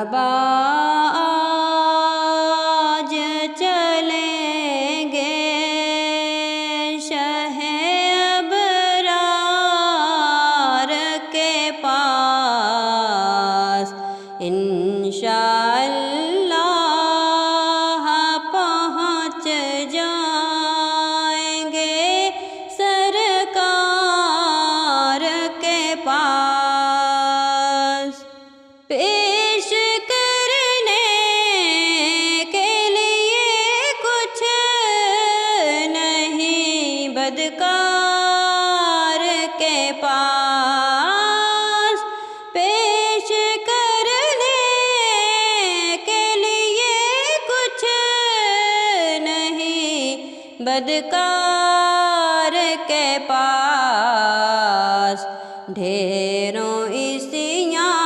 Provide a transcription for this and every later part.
مرحبا آج چلیں گے شہ ابرار کے پاس، انشاءاللہ پہنچ جائیں گے سرکار کے پاس۔ پیش کرنے کے لیے کچھ نہیں بدکار کے پاس، پیش کرنے کے لیے کچھ نہیں بدکار کے پاس۔ ڈھیروں عیسیاں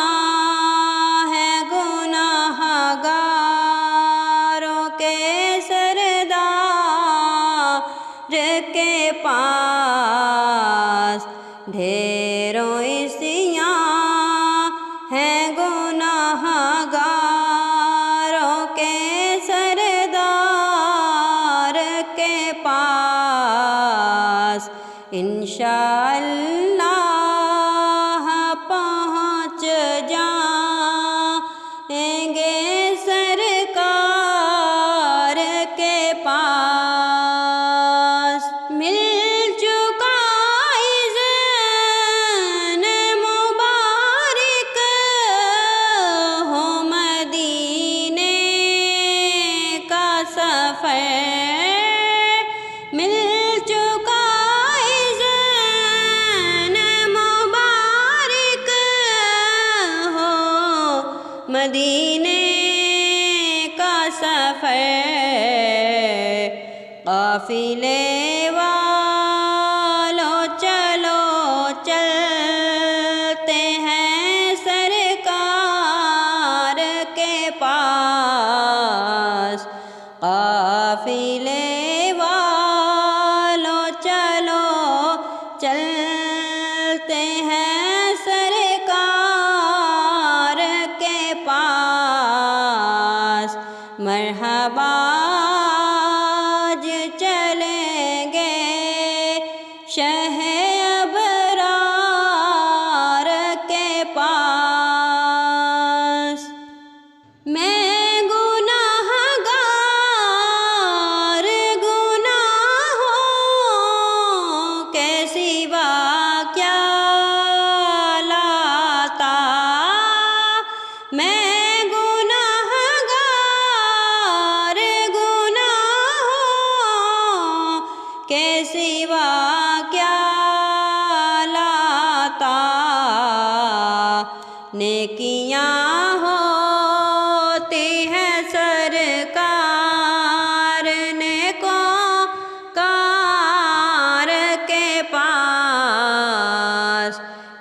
ہیں گناہ گاروں کے سردار کے پاس، ڈھیروں عیسیاں ہیں گناہ گاروں کے سردار کے پاس، انشاءاللہ پہنچ جائیں گے سرکار کے پاس۔ مل چکا اذن مبارک ہو مدینے کا سفر، مل چکا اذن مبارک ہو مدینے کا سفر۔ قافلے والوں چلو چلتے ہیں سرکار کے پاس، قافلے والوں چلو چلتے ہیں سرکار کے پاس۔ مرحبا آج چلیں گے شہ ابرار کے پاس۔ میں گناہ گار گناہوں کے سوا کیا لاتا، میں گناہ گار گناہوں کے سوا کیا لاتا، نیکیاں ہوتی ہیں سرکار نیکوکار کے پاس،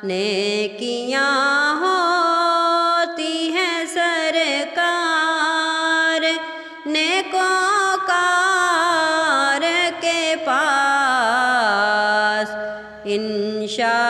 نیکیاں ہوتی ہیں سرکار نیکوکار کے پاس، انشاءاللہ